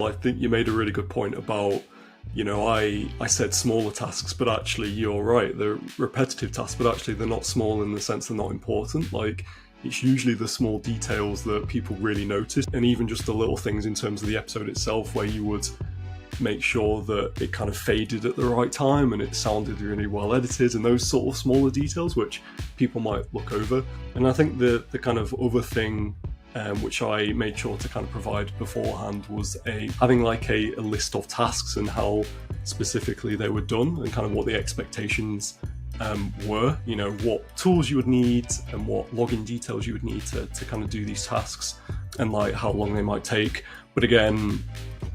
I think you made a really good point about, I said smaller tasks, but actually you're right, they're repetitive tasks, but actually they're not small in the sense they're not important. Like, it's usually the small details that people really notice, and even just the little things in terms of the episode itself, where you would make sure that it kind of faded at the right time and it sounded really well edited, and those sort of smaller details which people might look over. And I think the kind of other thing which I made sure to kind of provide beforehand was having like a list of tasks and how specifically they were done, and kind of what the expectations were, what tools you would need and what login details you would need to kind of do these tasks, and like how long they might take. But again,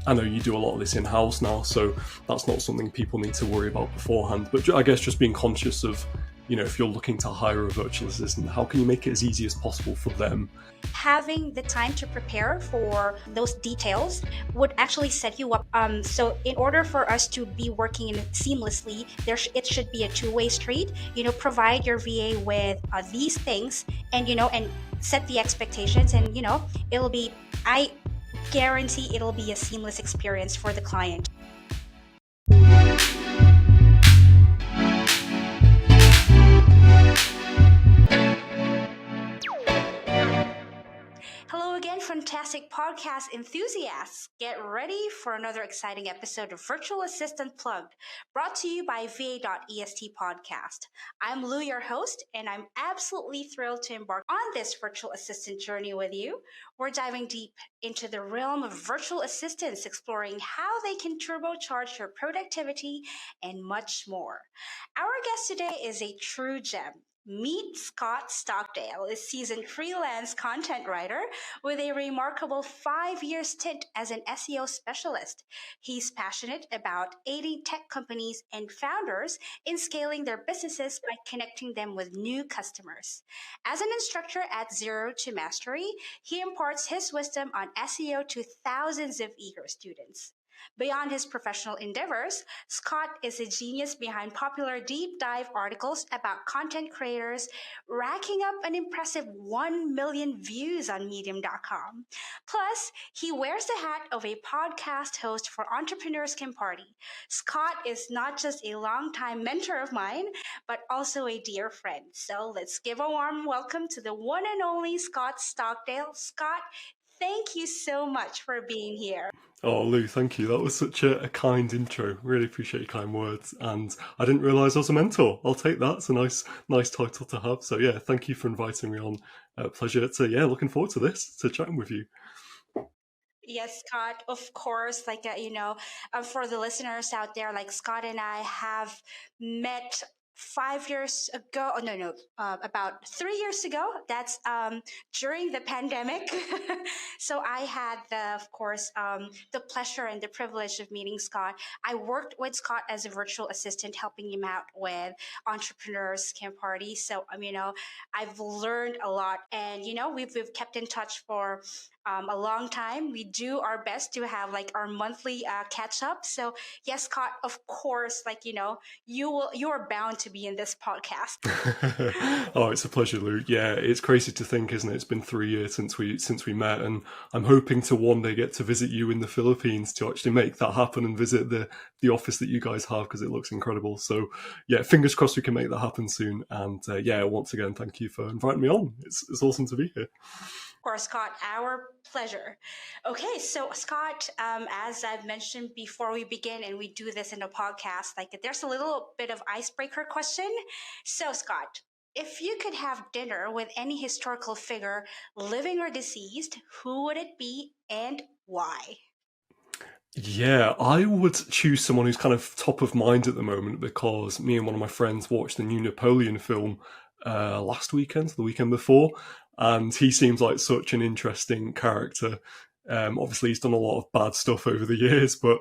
I know you do a lot of this in-house now, so that's not something people need to worry about beforehand. But I guess just being conscious of, if you're looking to hire a virtual assistant, how can you make it as easy as possible for them? Having the time to prepare for those details would actually set you up. So in order for us to be working seamlessly, it should be a two-way street. Provide your VA with these things, and and set the expectations, and I guarantee it'll be a seamless experience for the client. Hello again, fantastic podcast enthusiasts. Get ready for another exciting episode of Virtual Assistant Plugged, brought to you by VA.est podcast. I'm Lou, your host, and I'm absolutely thrilled to embark on this virtual assistant journey with you. We're diving deep into the realm of virtual assistants, exploring how they can turbocharge your productivity and much more. Our guest today is a true gem. Meet Scott Stockdale, a seasoned freelance content writer with a remarkable 5-year stint as an SEO specialist. He's passionate about aiding tech companies and founders in scaling their businesses by connecting them with new customers. As an instructor at Zero to Mastery, he imparts his wisdom on SEO to thousands of eager students. Beyond his professional endeavors, Scott is a genius behind popular deep dive articles about content creators, racking up an impressive 1 million views on Medium.com. Plus, he wears the hat of a podcast host for Entrepreneurs Can Party. Scott is not just a longtime mentor of mine, but also a dear friend. So let's give a warm welcome to the one and only Scott Stockdale. Scott, thank you so much for being here. Oh, Lou, thank you. That was such a kind intro. Really appreciate your kind words. And I didn't realise I was a mentor. I'll take that. It's a nice title to have. So yeah, thank you for inviting me on. Pleasure to, looking forward to this, to chatting with you. Yes, Scott, of course. For the listeners out there, like Scott and I have met 5 years ago. Oh, no, about 3 years ago. That's during the pandemic. So I had the pleasure and the privilege of meeting Scott. I worked with Scott as a virtual assistant, helping him out with Entrepreneurs Camp Party. So I've learned a lot, and we've kept in touch for a long time. We do our best to have like our monthly catch up. So yes, Scott, of course, you are bound to be in this podcast. Oh, it's a pleasure, Lou. Yeah, it's crazy to think, isn't it? It's been 3 years since we met, and I'm hoping to one day get to visit you in the Philippines to actually make that happen and visit the office that you guys have, because it looks incredible. So yeah, fingers crossed we can make that happen soon. And once again, thank you for inviting me on. It's awesome to be here. Of course, Scott, our pleasure. Okay, so Scott, as I've mentioned before we begin, and we do this in a podcast, there's a little bit of icebreaker question. So Scott, if you could have dinner with any historical figure, living or deceased, who would it be and why? Yeah, I would choose someone who's kind of top of mind at the moment, because me and one of my friends watched the new Napoleon film last weekend, the weekend before, and he seems like such an interesting character. Obviously, he's done a lot of bad stuff over the years, but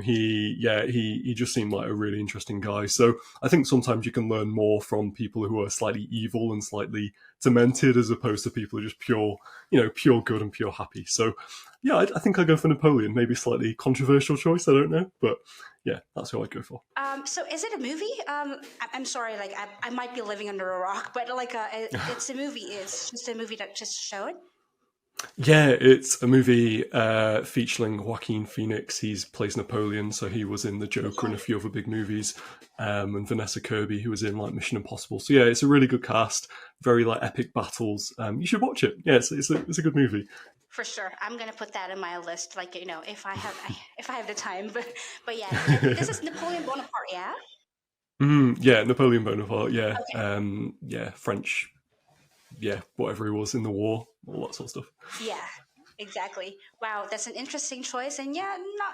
he just seemed like a really interesting guy. So I think sometimes you can learn more from people who are slightly evil and slightly demented, as opposed to people who are just pure good and pure happy. So yeah, I think I'd go for Napoleon. Maybe slightly controversial choice, I don't know, but yeah, that's who I'd go for. So is it a movie? I'm sorry, I might be living under a rock, but it's a movie. It's just a movie that just showed. Yeah, it's a movie featuring Joaquin Phoenix. He's plays Napoleon, so he was in The Joker and a few other big movies. And Vanessa Kirby, who was in like Mission Impossible. So yeah, it's a really good cast, very like epic battles. You should watch it. Yeah, it's a good movie. For sure, I'm gonna put that in my list. Like if I have the time, but yeah, this is Napoleon Bonaparte. Yeah. Yeah, Napoleon Bonaparte. Yeah, Okay. yeah, French. Yeah, whatever he was in the war, all that sort of stuff. Yeah, exactly. Wow, that's an interesting choice. And yeah, not.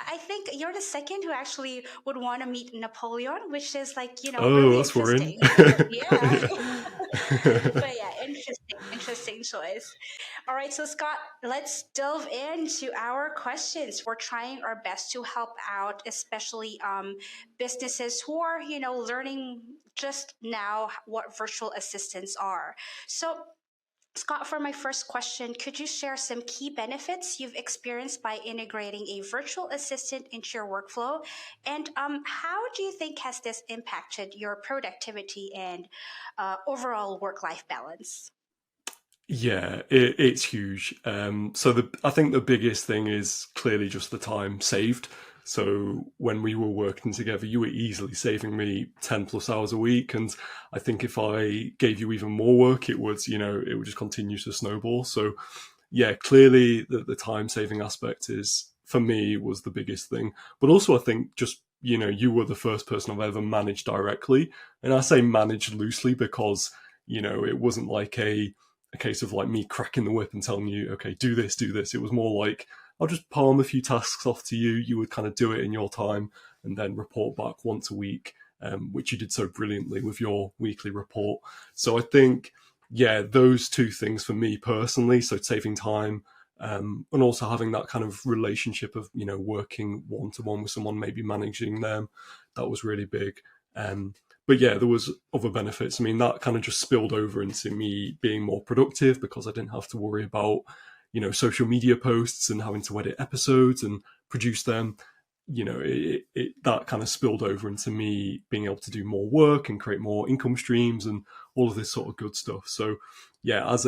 I think you're the second who actually would want to meet Napoleon, which is like, Oh, really that's worrying. interesting. Yeah. But yeah, interesting choice. All right, so Scott, let's delve into our questions. We're trying our best to help out, especially businesses who are, learning just now what virtual assistants are. So Scott, for my first question, could you share some key benefits you've experienced by integrating a virtual assistant into your workflow? And how do you think has this impacted your productivity and overall work-life balance? Yeah, it's huge. So I think the biggest thing is clearly just the time saved. So when we were working together, you were easily saving me 10 plus hours a week. And I think if I gave you even more work, it would just continue to snowball. So yeah, clearly the time saving aspect is, for me, was the biggest thing. But also I think just, you were the first person I've ever managed directly. And I say managed loosely because, it wasn't like a case of like me cracking the whip and telling you, okay, do this, do this. It was more like, I'll just palm a few tasks off to you. You would kind of do it in your time and then report back once a week, which you did so brilliantly with your weekly report. So I think, yeah, those two things for me personally, so saving time, and also having that kind of relationship of, working one to one with someone, maybe managing them, that was really big. But yeah, there was other benefits. I mean, that kind of just spilled over into me being more productive because I didn't have to worry about, social media posts and having to edit episodes and produce them. That kind of spilled over into me being able to do more work and create more income streams and all of this sort of good stuff. So yeah, as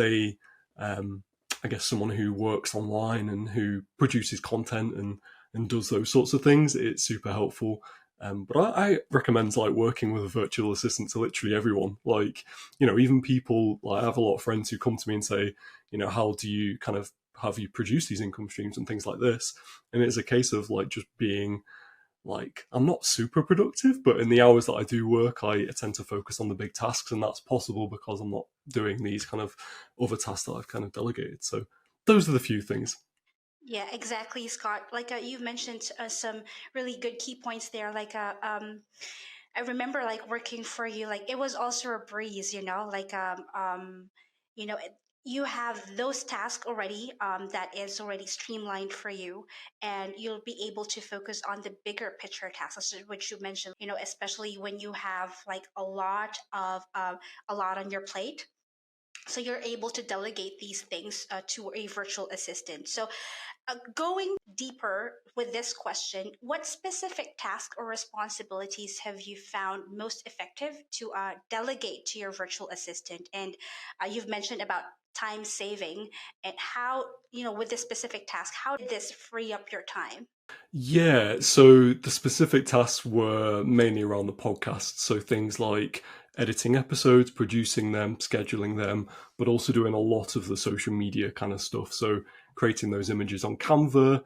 um, I guess someone who works online and who produces content and does those sorts of things, it's super helpful. But I recommend like working with a virtual assistant to literally everyone. Like, even people, like I have a lot of friends who come to me and say, how do you kind of have you produce these income streams and things like this? And it's a case of like just being like, I'm not super productive, but in the hours that I do work, I tend to focus on the big tasks, and that's possible because I'm not doing these kind of other tasks that I've kind of delegated. So those are the few things. Yeah, exactly, Scott. Like you mentioned some really good key points there. I remember like working for you, like it was also a breeze, you know, it, you have those tasks already that is already streamlined for you, and you'll be able to focus on the bigger picture tasks, which you mentioned, especially when you have like a lot on your plate. So you're able to delegate these things to a virtual assistant. So going deeper with this question, what specific tasks or responsibilities have you found most effective to delegate to your virtual assistant? And you've mentioned about time saving and how, with this specific task, how did this free up your time? Yeah, so the specific tasks were mainly around the podcast. So things like editing episodes, producing them, scheduling them, but also doing a lot of the social media kind of stuff. So creating those images on Canva.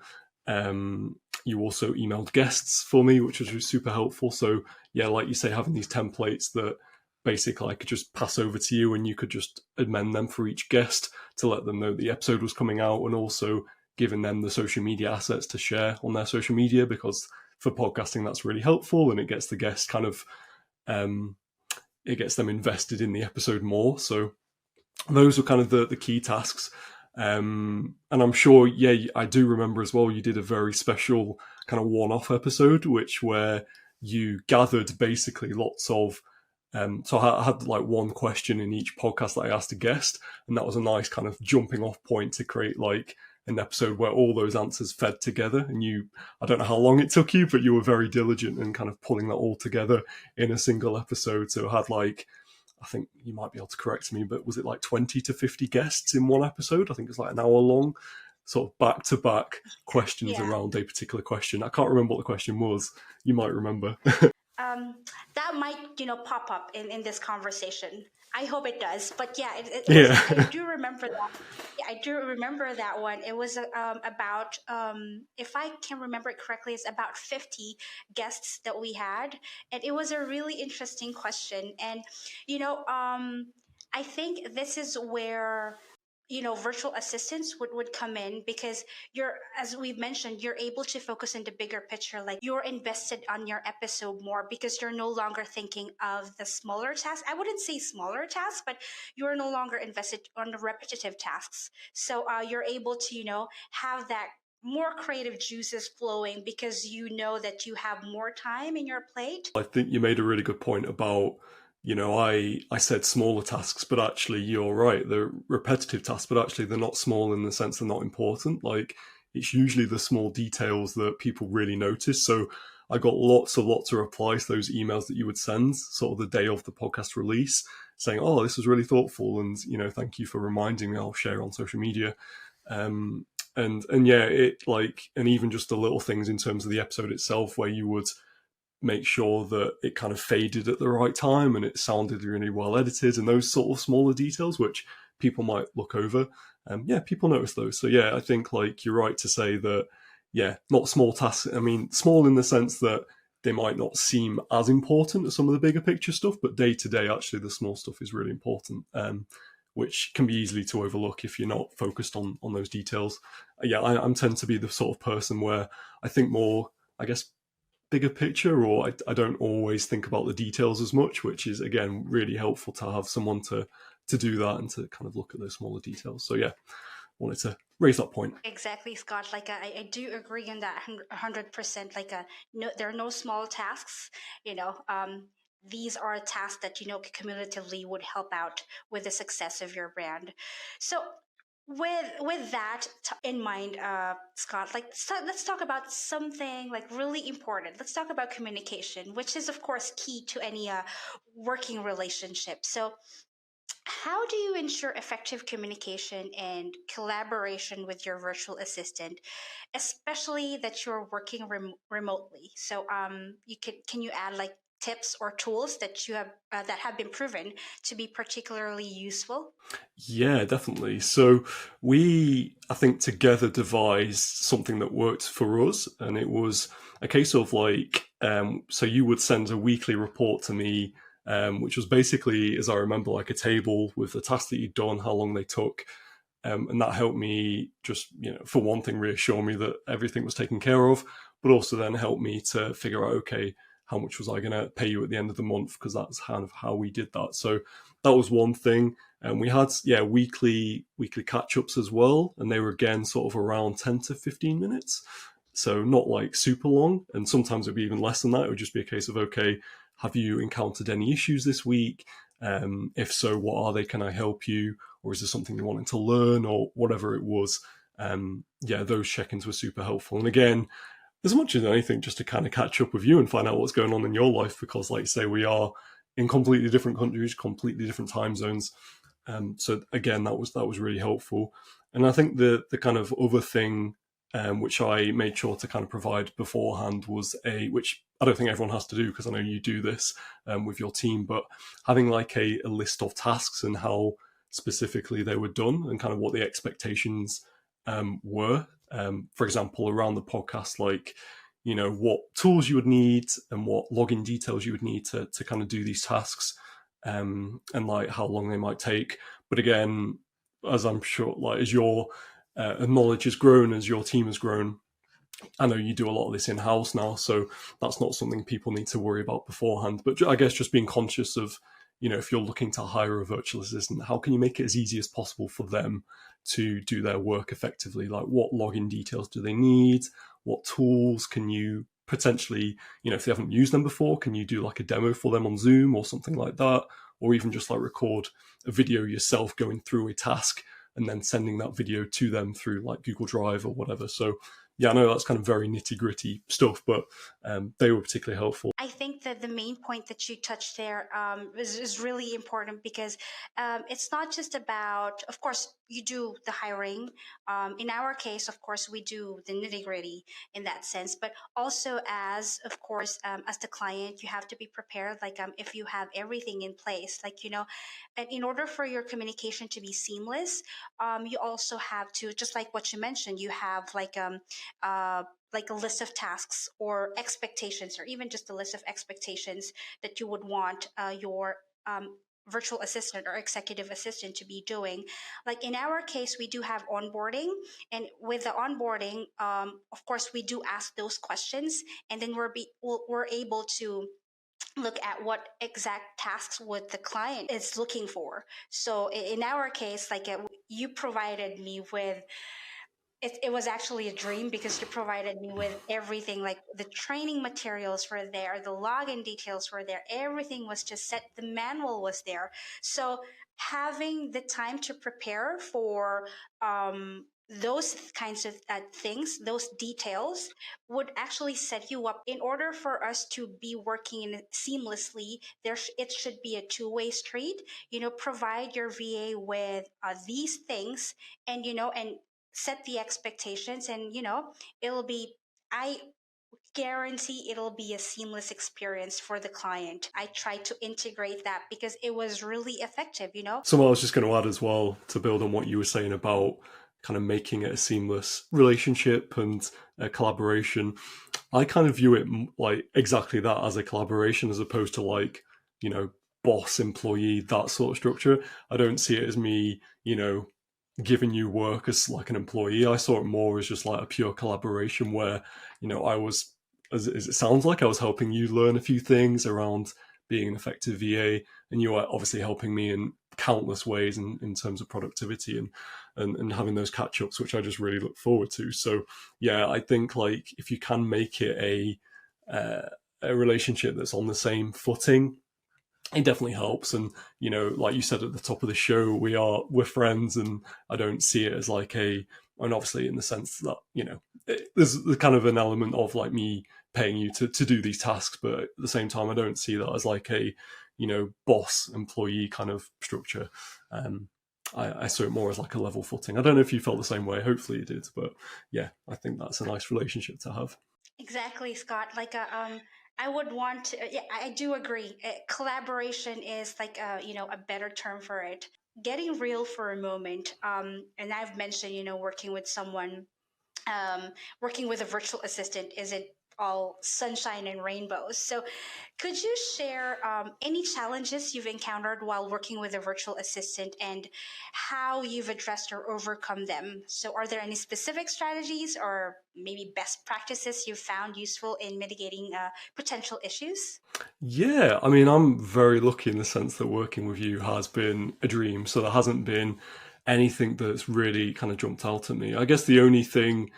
You also emailed guests for me, which was super helpful. So yeah, like you say, having these templates that basically I could just pass over to you and you could just amend them for each guest to let them know the episode was coming out, and also giving them the social media assets to share on their social media, because for podcasting that's really helpful and it gets the guest kind of um, it gets them invested in the episode more. So those were kind of the key tasks. And I'm sure, yeah, I do remember as well, you did a very special kind of one-off episode, where you gathered basically lots of so I had like one question in each podcast that I asked a guest, and that was a nice kind of jumping off point to create like an episode where all those answers fed together. And I don't know how long it took you, but you were very diligent in kind of pulling that all together in a single episode. So I I think you might be able to correct me, but was it like 20 to 50 guests in one episode? I think it's like an hour long, sort of back to back questions Yeah. around a particular question. I can't remember what the question was. You might remember. Um, that might, pop up in this conversation. I hope it does. But yeah, it was. Yeah. I do remember that. Yeah, I do remember that one. It was about, if I can remember it correctly, it's about 50 guests that we had, and it was a really interesting question. And I think this is where virtual assistants would come in, because you're, as we've mentioned, you're able to focus on the bigger picture. Like, you're invested on your episode more because you're no longer thinking of the smaller tasks. I wouldn't say smaller tasks, but you're no longer invested on the repetitive tasks. So you're able to have that more creative juices flowing, because you know that you have more time in your plate. I think you made a really good point about, I said smaller tasks, but actually you're right. They're repetitive tasks, but actually they're not small in the sense they're not important. Like, it's usually the small details that people really notice. So I got lots of replies to those emails that you would send sort of the day of the podcast release, saying, oh, this was really thoughtful. And, thank you for reminding me. I'll share on social media. And yeah, and even just the little things in terms of the episode itself, where you would make sure that it kind of faded at the right time and it sounded really well edited, and those sort of smaller details which people might look over. Yeah, people notice those. So yeah, I think like you're right to say that, yeah, not small tasks. I mean, small in the sense that they might not seem as important as some of the bigger picture stuff, but day to day, actually, the small stuff is really important, which can be easily to overlook if you're not focused on those details. Yeah, I tend to be the sort of person where I think more, I guess, bigger picture, or I don't always think about the details as much, which is again really helpful to have someone to do that and to kind of look at those smaller details. So yeah, wanted to raise that point. Exactly, Scott. Like, I do agree on that 100%. Like, no, there are no small tasks. These are tasks that cumulatively would help out with the success of your brand. So, with that in mind, Scott, like, let's talk about something like really important. Let's talk about communication, which is of course key to any working relationship. So, how do you ensure effective communication and collaboration with your virtual assistant, especially that you're working remotely? So, can you add like tips or tools that you have that have been proven to be particularly useful? Yeah, definitely. So I think, together devised something that worked for us, and it was a case of like, so you would send a weekly report to me, which was basically, as I remember, like a table with the tasks that you'd done, how long they took, and that helped me just, for one thing, reassure me that everything was taken care of, but also then help me to figure out, okay, how much was I going to pay you at the end of the month? Because that's kind of how we did that. So that was one thing. And we had, weekly catch-ups as well. And they were, again, sort of around 10 to 15 minutes. So not like super long. And sometimes it'd be even less than that. It would just be a case of, okay, have you encountered any issues this week? If so, what are they? Can I help you? Or is there something you're wanting to learn, or whatever it was? Those check-ins were super helpful. And again, as much as anything, just to kind of catch up with you and find out what's going on in your life, because like you say, we are in completely different countries, completely different time zones. So again, that was really helpful. And I think the kind of other thing, which I made sure to kind of provide beforehand, was which I don't think everyone has to do, because I know you do this with your team, but having like a list of tasks and how specifically they were done and kind of what the expectations were. For example, around the podcast, like, what tools you would need and what login details you would need to kind of do these tasks, and like how long they might take. But again, as I'm sure, like, as your knowledge has grown, as your team has grown, I know you do a lot of this in-house now, so that's not something people need to worry about beforehand. But I guess just being conscious of, if you're looking to hire a virtual assistant, how can you make it as easy as possible for them to do their work effectively? Like, what login details do they need? What tools can you potentially, if they haven't used them before, can you do like a demo for them on Zoom or something like that? Or even just like record a video yourself going through a task and then sending that video to them through like Google Drive or whatever. So yeah, I know that's kind of very nitty gritty stuff, but they were particularly helpful. I think that the main point that you touched there is really important because it's not just about, of course, you do the hiring. In our case, of course, we do the nitty gritty in that sense, but also as, of course, as the client, you have to be prepared. Like if you have everything in place, like, and in order for your communication to be seamless, you also have to, just like what you mentioned, you have uh, like a list of tasks or expectations, or even just a list of expectations that you would want your virtual assistant or executive assistant to be doing. Like in our case, we do have onboarding, and with the onboarding, of course, we do ask those questions, and then we're able to look at what exact tasks would the client is looking for. So in our case, like you provided me with it was actually a dream because you provided me with everything, like the training materials were there, the login details were there, everything was just set, the manual was there. So having the time to prepare for those kinds of things, those details would actually set you up. In order for us to be working seamlessly, it should be a two-way street. Provide your VA with these things, and set the expectations, and it'll be I guarantee it'll be a seamless experience for the client. I tried to integrate that because it was really effective. So I was just going to add as well, to build on what you were saying about kind of making it a seamless relationship and a collaboration. I kind of view it like exactly that, as a collaboration, as opposed to like, boss employee, that sort of structure. I don't see it as me, giving you work as like an employee. I saw it more as just like a pure collaboration where, I was, as it sounds like, I was helping you learn a few things around being an effective VA, and you are obviously helping me in countless ways in terms of productivity and having those catch ups, which I just really look forward to. So yeah, I think like if you can make it a relationship that's on the same footing, it definitely helps. And like you said at the top of the show, we're friends, and I don't see it as like and obviously in the sense that there's the kind of an element of like me paying you to do these tasks, but at the same time I don't see that as like a boss employee kind of structure. I saw it more as like a level footing. I don't know if you felt the same way. Hopefully you did, but yeah, I think that's a nice relationship to have. Exactly, Scott. Like I would want to. Yeah, I do agree. Collaboration is like a better term for it. Getting real for a moment. And I've mentioned working with someone, working with a virtual assistant isn't all sunshine and rainbows. So, could you share any challenges you've encountered while working with a virtual assistant and how you've addressed or overcome them? So, are there any specific strategies or maybe best practices you've found useful in mitigating potential issues? Yeah, I mean, I'm very lucky in the sense that working with you has been a dream. So there hasn't been anything that's really kind of jumped out at me. I guess the only thing,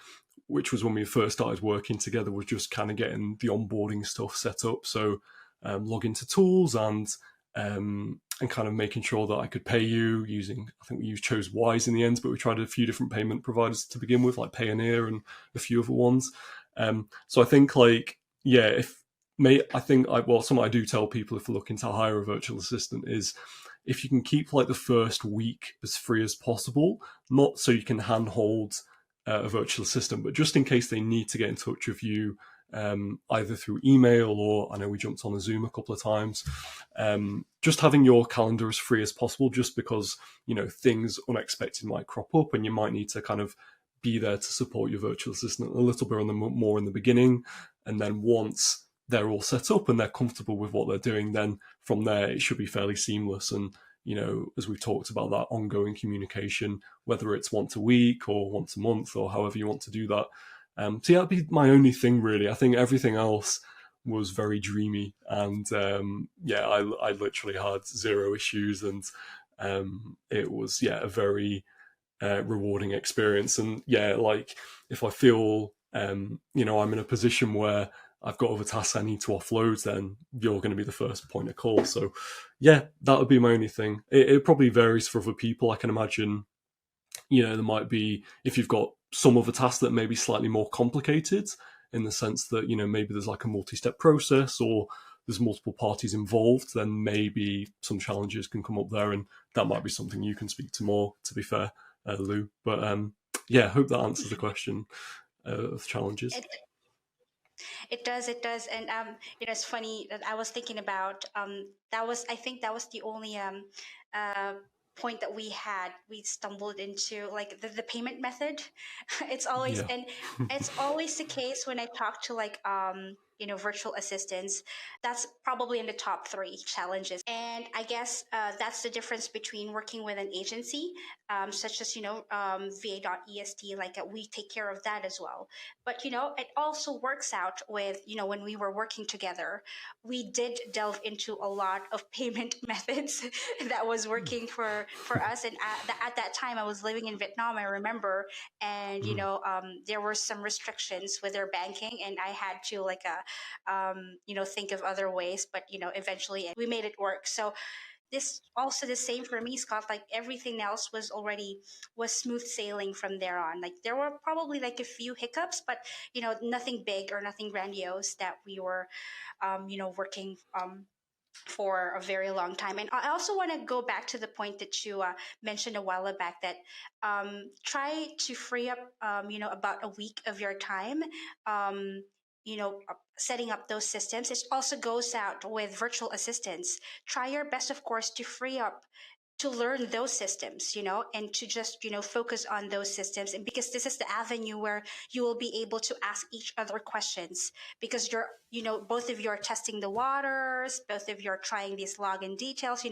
which was when we first started working together, was just kind of getting the onboarding stuff set up. So log into tools and kind of making sure that I could pay you using, I think we chose Wise in the end, but we tried a few different payment providers to begin with, like Payoneer and a few other ones. So I think like, yeah, something I do tell people if they're looking to hire a virtual assistant is, if you can keep like the first week as free as possible, not so you can handhold a virtual assistant, but just in case they need to get in touch with you, either through email, or I know we jumped on a Zoom a couple of times, just having your calendar as free as possible, just because things unexpected might crop up and you might need to kind of be there to support your virtual assistant a little bit more in the beginning, and then once they're all set up and they're comfortable with what they're doing, then from there it should be fairly seamless. And as we've talked about, that ongoing communication, whether it's once a week or once a month or however you want to do that. So yeah, that'd be my only thing really. I think everything else was very dreamy, and yeah, I literally had zero issues, and it was a very rewarding experience. And yeah, like if I feel I'm in a position where I've got other tasks I need to offload, then you're going to be the first point of call. So yeah, that would be my only thing. It probably varies for other people. I can imagine there might be, if you've got some other tasks that may be slightly more complicated in the sense that, maybe there's like a multi-step process or there's multiple parties involved, then maybe some challenges can come up there, and that might be something you can speak to more, to be fair, Lou. But yeah, I hope that answers the question of challenges. It does, and it's funny that I was thinking about I think that was the only uh point that we stumbled into, like the payment method. It's always Yeah. and it's always the case when I talk to like virtual assistants. That's probably in the top three challenges, and I guess that's the difference between working with an agency, such as va.est. Like we take care of that as well, but it also works out with when we were working together, we did delve into a lot of payment methods that was working for us. And at that time I was living in Vietnam, I remember, and Mm. there were some restrictions with their banking, and I had to like think of other ways, but eventually we made it work. So this also the same for me, Scott. Like everything else was smooth sailing from there on. Like there were probably like a few hiccups, but nothing big or nothing grandiose that we were working for a very long time. And I also want to go back to the point that you mentioned a while back, that try to free up about a week of your time, setting up those systems. It also goes out with virtual assistants. Try your best, of course, to free up to learn those systems, and to just, focus on those systems. And because this is the avenue where you will be able to ask each other questions, because both of you are testing the waters, both of you are trying these login details.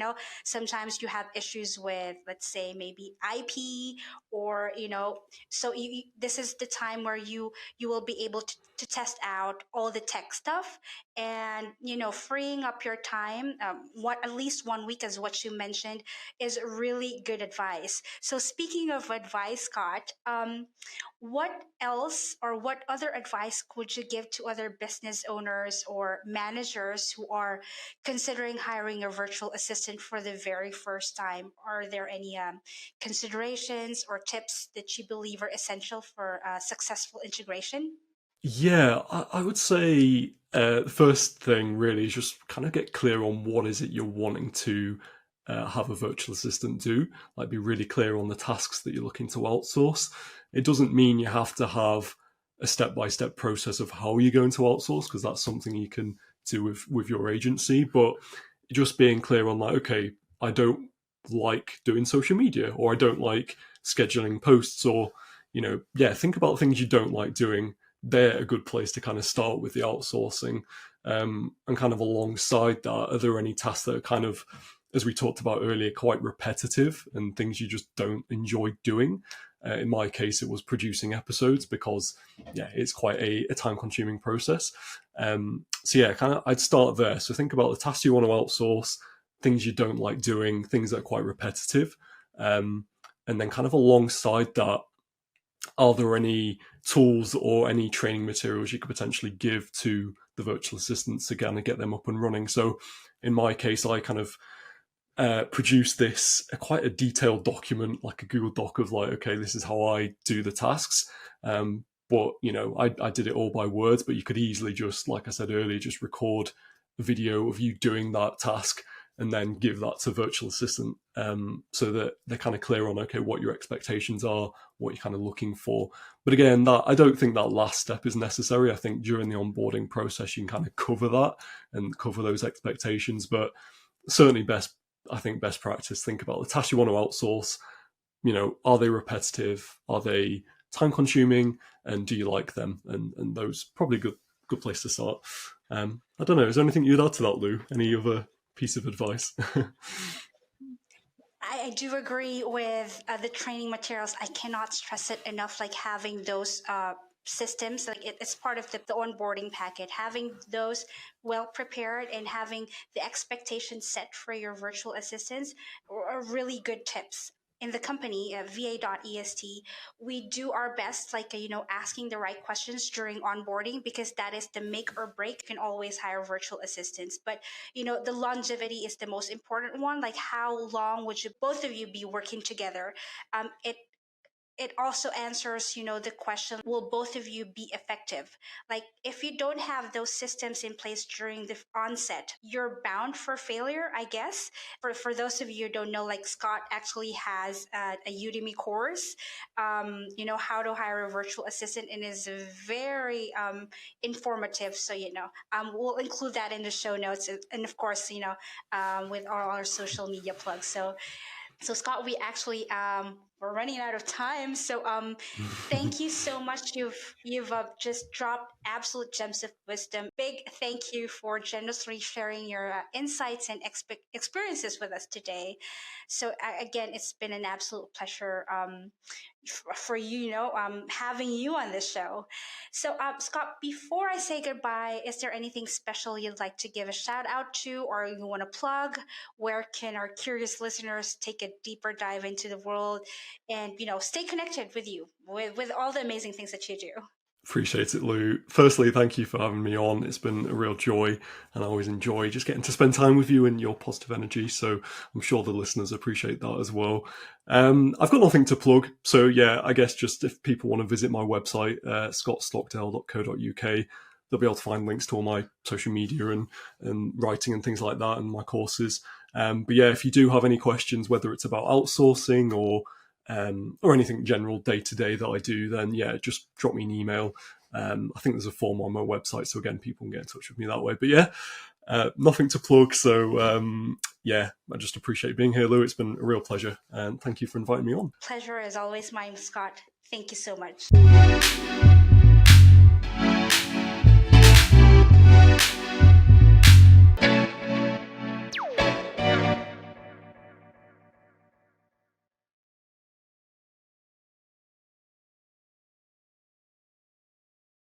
Sometimes you have issues with, let's say, maybe IP, or, so this is the time where you will be able to test out all the tech stuff, and, freeing up your time, what at least 1 week, as what you mentioned, is really good advice. So, speaking of advice, Scott, what else or what other advice would you give to other business owners or managers who are considering hiring a virtual assistant for the very first time? Are there any considerations or tips that you believe are essential for successful integration? Yeah, I would say the first thing really is just kind of get clear on what is it you're wanting to have a virtual assistant do. Like, be really clear on the tasks that you're looking to outsource. It doesn't mean you have to have a step-by-step process of how you're going to outsource, because that's something you can do with your agency. But just being clear on, like, okay, I don't like doing social media, or I don't like scheduling posts, or yeah, think about things you don't like doing. They're a good place to kind of start with the outsourcing. And kind of alongside that, are there any tasks that are kind of, as we talked about earlier, quite repetitive and things you just don't enjoy doing? In my case, it was producing episodes, because yeah, it's quite a time-consuming process. So yeah, kind of I'd start there. So think about the tasks you want to outsource, things you don't like doing, things that are quite repetitive, and then kind of alongside that, are there any tools or any training materials you could potentially give to the virtual assistants to kind of get them up and running? So in my case, I kind of produced this quite a detailed document, like a Google Doc of, like, okay, this is how I do the tasks. But I did it all by words, but you could easily just, like I said earlier, just record a video of you doing that task and then give that to virtual assistant, so that they're kind of clear on, okay, what your expectations are, what you're kind of looking for. But again, that I don't think that last step is necessary. I think during the onboarding process, you can kind of cover that and cover those expectations. But certainly best practice, think about the tasks you want to outsource. Are they repetitive? Are they time consuming? And do you like them? And those probably good place to start. I don't know. Is there anything you'd add to that, Lou? Any other piece of advice? I do agree with the training materials. I cannot stress it enough. Like having those systems, like it's part of the onboarding packet. Having those well prepared and having the expectations set for your virtual assistants are really good tips. In the company, va.est, we do our best, like, asking the right questions during onboarding, because that is the make or break. You can always hire virtual assistants, but the longevity is the most important one. Like how long would you both of you be working together? It it also answers, the question, will both of you be effective? Like, if you don't have those systems in place during the onset, you're bound for failure, I guess. For those of you who don't know, like, Scott actually has a Udemy course, how to hire a virtual assistant, and is very informative. So, we'll include that in the show notes, and of course, with all our social media plugs. So Scott, we actually we're running out of time. So thank you so much. You've just dropped absolute gems of wisdom. Big thank you for generously sharing your insights and experiences with us today. So again, it's been an absolute pleasure for you, having you on this show. So Scott, before I say goodbye, is there anything special you'd like to give a shout out to, or you want to plug? Where can our curious listeners take a deeper dive into the world and, stay connected with you, with all the amazing things that you do? Appreciate it, Lou. Firstly, thank you for having me on. It's been a real joy, and I always enjoy just getting to spend time with you and your positive energy. So I'm sure the listeners appreciate that as well. I've got nothing to plug. So yeah, I guess just if people want to visit my website, scottstockdale.co.uk, they'll be able to find links to all my social media and writing and things like that, and my courses. But yeah, if you do have any questions, whether it's about outsourcing or anything general day to day that I do, then yeah, just drop me an email. I think there's a form on my website, so again, people can get in touch with me that way. But yeah, nothing to plug. So yeah, I just appreciate being here, Lou. It's been a real pleasure, and thank you for inviting me on. Pleasure is always mine, Scott. Thank you so much.